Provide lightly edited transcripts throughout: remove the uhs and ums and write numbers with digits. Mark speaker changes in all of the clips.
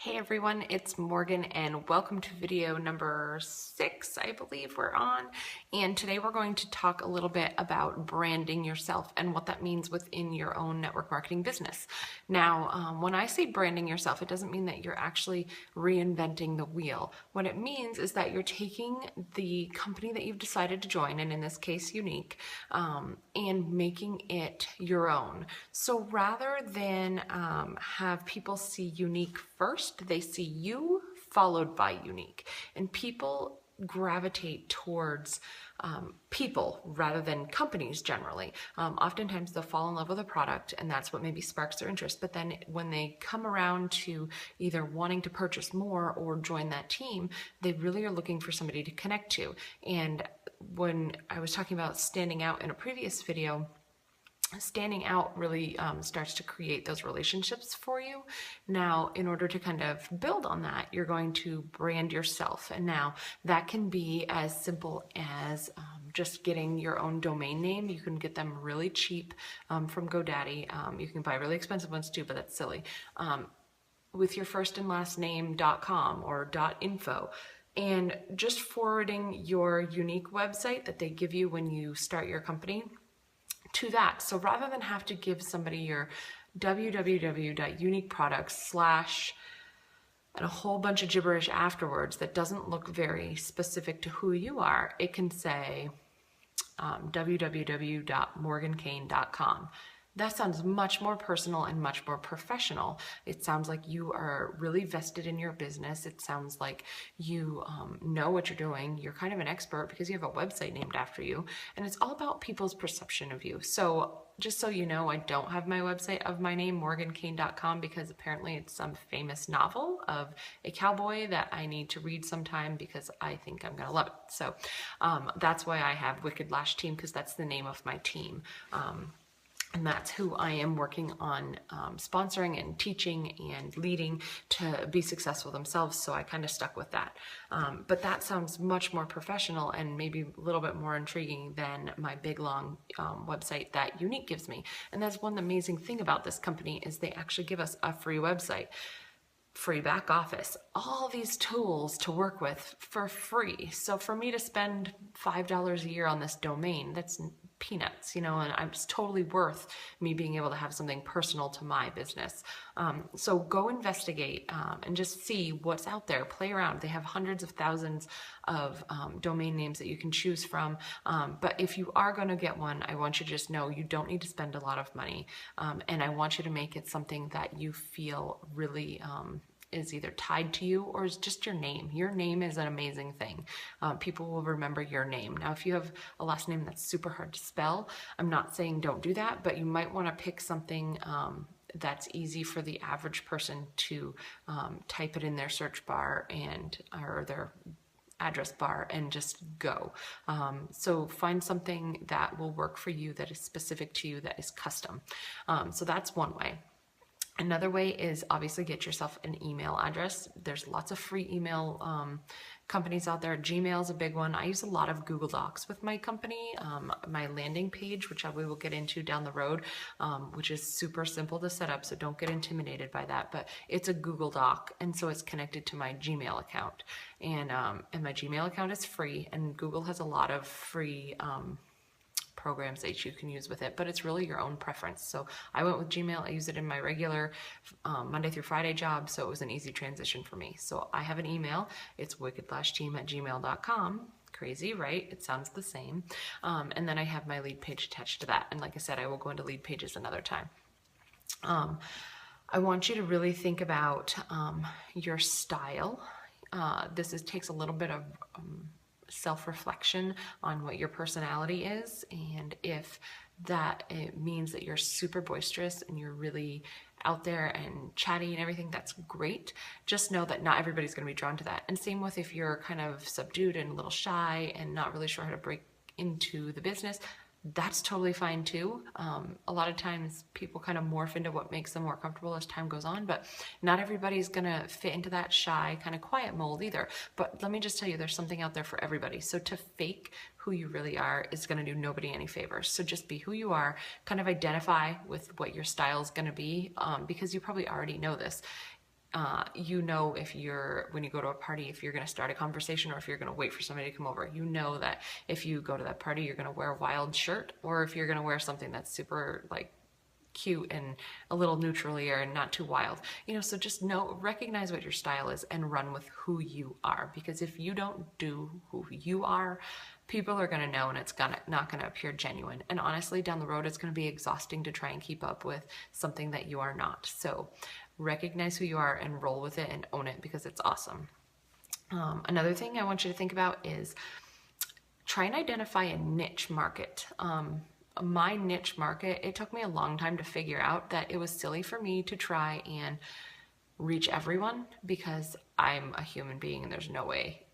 Speaker 1: Hey everyone, it's Morgan and welcome to video number 6, I believe we're on. And today we're going to talk a little bit about branding yourself and what that means within your own network marketing business. Now, when I say branding yourself, it doesn't mean that you're actually reinventing the wheel. What it means is that you're taking the company that you've decided to join, and in this case, Unique, and making it your own. So rather than have people see Unique first, they see you followed by Unique, and people gravitate towards people rather than companies generally. Oftentimes they'll fall in love with a product and that's what maybe sparks their interest, but then when they come around to either wanting to purchase more or join that team, they really are looking for somebody to connect to. And when I was talking about standing out in a previous video, standing out really starts to create those relationships for you. Now, in order to kind of build on that, you're going to brand yourself. And now that can be as simple as just getting your own domain name. You can get them really cheap from GoDaddy. You can buy really expensive ones too, but that's silly. With your first and last name.com or .info. And just forwarding your Unique website that they give you when you start your company to that. So rather than have to give somebody your www.uniqueproducts/ and a whole bunch of gibberish afterwards that doesn't look very specific to who you are, it can say www.morgankane.com. That sounds much more personal and much more professional. It sounds like you are really vested in your business. It sounds like you know what you're doing. You're kind of an expert because you have a website named after you. And it's all about people's perception of you. So just so you know, I don't have my website of my name, morgankane.com, because apparently it's some famous novel of a cowboy that I need to read sometime because I think I'm going to love it. So that's why I have WickedLash team, because that's the name of my team. And that's who I am working on sponsoring and teaching and leading to be successful themselves. So I kind of stuck with that. But that sounds much more professional and maybe a little bit more intriguing than my big long website that Unique gives me. And that's one amazing thing about this company is they actually give us a free website, free back office, all these tools to work with for free. So for me to spend $5 a year on this domain, that's peanuts, you know, and it's totally worth me being able to have something personal to my business. So go investigate and just see what's out there. Play around. They have hundreds of thousands of domain names that you can choose from. But if you are going to get one, I want you to just know you don't need to spend a lot of money. And I want you to make it something that you feel really is either tied to you or is just your name. Your name is an amazing thing. People will remember your name. Now, if you have a last name that's super hard to spell, I'm not saying don't do that, but you might want to pick something that's easy for the average person to type it in their search bar or their address bar and just go. So find something that will work for you, that is specific to you, that is custom. So that's one way. Another way is obviously get yourself an email address. There's lots of free email companies out there. Gmail is a big one. I use a lot of Google Docs with my company. My landing page, which we will get into down the road, which is super simple to set up, so don't get intimidated by that. But it's a Google Doc, and so it's connected to my Gmail account. And my Gmail account is free, and Google has a lot of free programs that you can use with it, but it's really your own preference. So I went with Gmail. I use it in my regular Monday through Friday job, so it was an easy transition for me. So I have an email. It's wickedlashteam@gmail.com. Crazy, right? It sounds the same. And then I have my lead page attached to that. And like I said, I will go into lead pages another time. I want you to really think about your style. This takes a little bit of self-reflection on what your personality is, and if that it means that you're super boisterous and you're really out there and chatty and everything, that's great. Just know that not everybody's going to be drawn to that. And same with if you're kind of subdued and a little shy and not really sure how to break into the business, that's totally fine too. A lot of times people kind of morph into what makes them more comfortable as time goes on, but not everybody's gonna fit into that shy kind of quiet mold either. But let me just tell you, there's something out there for everybody. So to fake who you really are is gonna do nobody any favors. So just be who you are, kind of identify with what your style is gonna be, because you probably already know this. You know, when you go to a party, if you're going to start a conversation or if you're going to wait for somebody to come over. You know that if you go to that party, you're going to wear a wild shirt, or if you're going to wear something that's super like cute and a little neutralier and not too wild. So just recognize what your style is and run with who you are. Because if you don't do who you are, people are going to know, and it's not going to appear genuine. And honestly, down the road, it's going to be exhausting to try and keep up with something that you are not. So recognize who you are and roll with it and own it, because it's awesome. Another thing I want you to think about is try and identify a niche market. My niche market, it took me a long time to figure out that it was silly for me to try and reach everyone, because I'm a human being and there's no way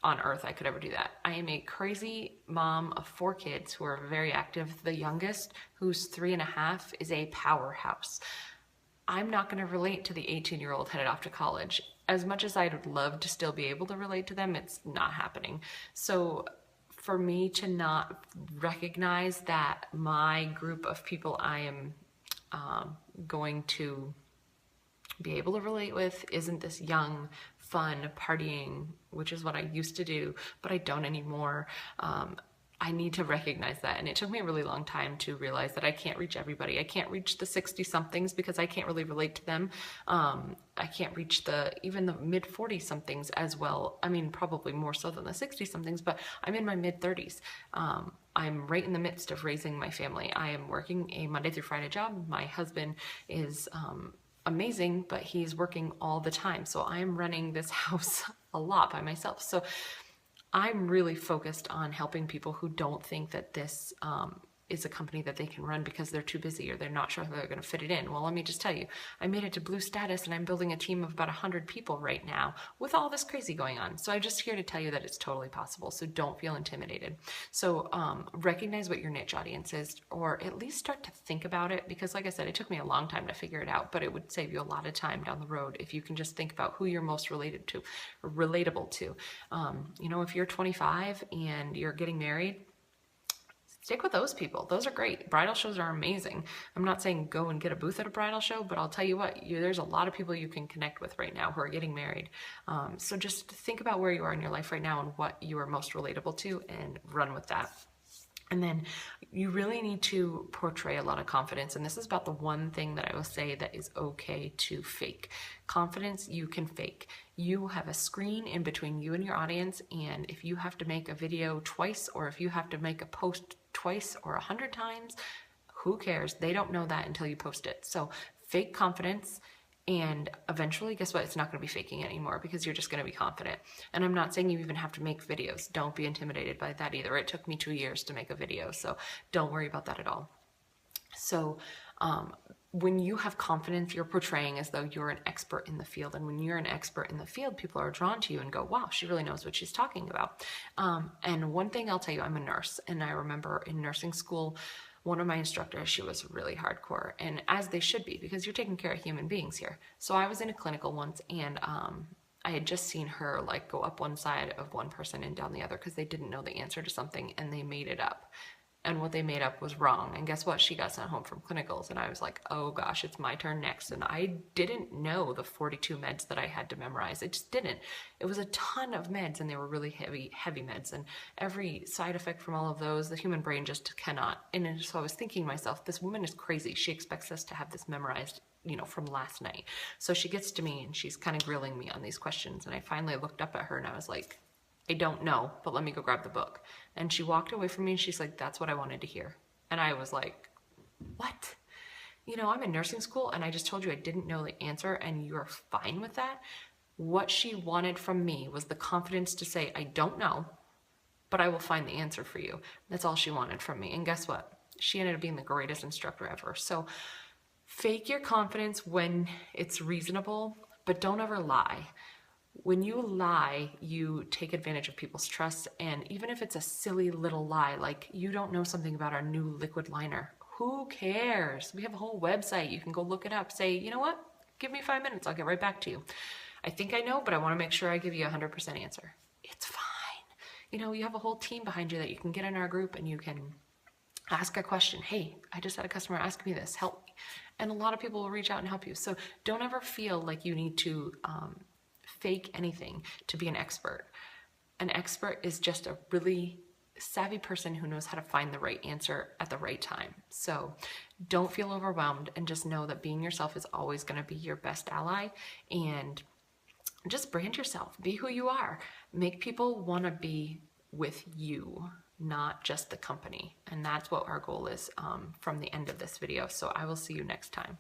Speaker 1: on earth I could ever do that. I am a crazy mom of 4 kids who are very active. The youngest, who's 3.5, is a powerhouse. I'm not going to relate to the 18-year-old headed off to college. As much as I'd love to still be able to relate to them, it's not happening. So for me to not recognize that my group of people I am going to be able to relate with isn't this young, fun, partying, which is what I used to do, but I don't anymore. I need to recognize that. And it took me a really long time to realize that I can't reach everybody. I can't reach the 60-somethings because I can't really relate to them. I can't reach even the mid-40-somethings as well. I mean, probably more so than the 60-somethings, but I'm in my mid-30s. I'm right in the midst of raising my family. I am working a Monday through Friday job. My husband is amazing, but he's working all the time. So I am running this house a lot by myself. So I'm really focused on helping people who don't think that this is a company that they can run because they're too busy or they're not sure how they're going to fit it in. Well, let me just tell you, I made it to blue status and I'm building a team of about 100 people right now with all this crazy going on. So I'm just here to tell you that it's totally possible. So don't feel intimidated. So recognize what your niche audience is, or at least start to think about it, because like I said, it took me a long time to figure it out, but it would save you a lot of time down the road if you can just think about who you're most relatable to. If you're 25 and you're getting married, stick with those people. Those are great. Bridal shows are amazing. I'm not saying go and get a booth at a bridal show, but I'll tell you what, there's a lot of people you can connect with right now who are getting married. So just think about where you are in your life right now and what you are most relatable to, and run with that. And then you really need to portray a lot of confidence. And this is about the one thing that I will say that is okay to fake. Confidence you can fake. You have a screen in between you and your audience, and if you have to make a video twice, or if you have to make a post twice or 100 times, who cares? They don't know that until you post it. So fake confidence, and eventually, guess what? It's not going to be faking anymore, because you're just going to be confident. And I'm not saying you even have to make videos. Don't be intimidated by that either. It took me 2 years to make a video, so don't worry about that at all. So when you have confidence, you're portraying as though you're an expert in the field. And when you're an expert in the field, people are drawn to you and go, wow, she really knows what she's talking about. And one thing I'll tell you, I'm a nurse. And I remember in nursing school, one of my instructors, she was really hardcore, and as they should be, because you're taking care of human beings here. So I was in a clinical once, and I had just seen her like go up one side of one person and down the other because they didn't know the answer to something, and they made it up. And what they made up was wrong. And guess what? She got sent home from clinicals. And I was like, oh gosh, it's my turn next. And I didn't know the 42 meds that I had to memorize. I just didn't. It was a ton of meds, and they were really heavy meds. And every side effect from all of those, the human brain just cannot. And so I was thinking to myself, this woman is crazy. She expects us to have this memorized, from last night. So she gets to me and she's kind of grilling me on these questions. And I finally looked up at her and I was like, I don't know, but let me go grab the book. And she walked away from me and she's like, that's what I wanted to hear. And I was like, what? I'm in nursing school and I just told you I didn't know the answer and you're fine with that? What she wanted from me was the confidence to say, I don't know, but I will find the answer for you. That's all she wanted from me. And guess what? She ended up being the greatest instructor ever. So fake your confidence when it's reasonable, but don't ever lie. When you lie, you take advantage of people's trust, and even if it's a silly little lie, like you don't know something about our new liquid liner, who cares? We have a whole website. You can go look it up. Say, you know what? Give me 5 minutes. I'll get right back to you. I think I know, but I want to make sure I give you a 100% answer. It's fine. You have a whole team behind you that you can get in our group, and you can Ask a question. Hey, I just had a customer ask me this, help me. And a lot of people will reach out and help you. So don't ever feel like you need to fake anything to be an expert. An expert is just a really savvy person who knows how to find the right answer at the right time. So don't feel overwhelmed, and just know that being yourself is always going to be your best ally. And just brand yourself. Be who you are. Make people want to be with you, not just the company. And that's what our goal is from the end of this video. So I will see you next time.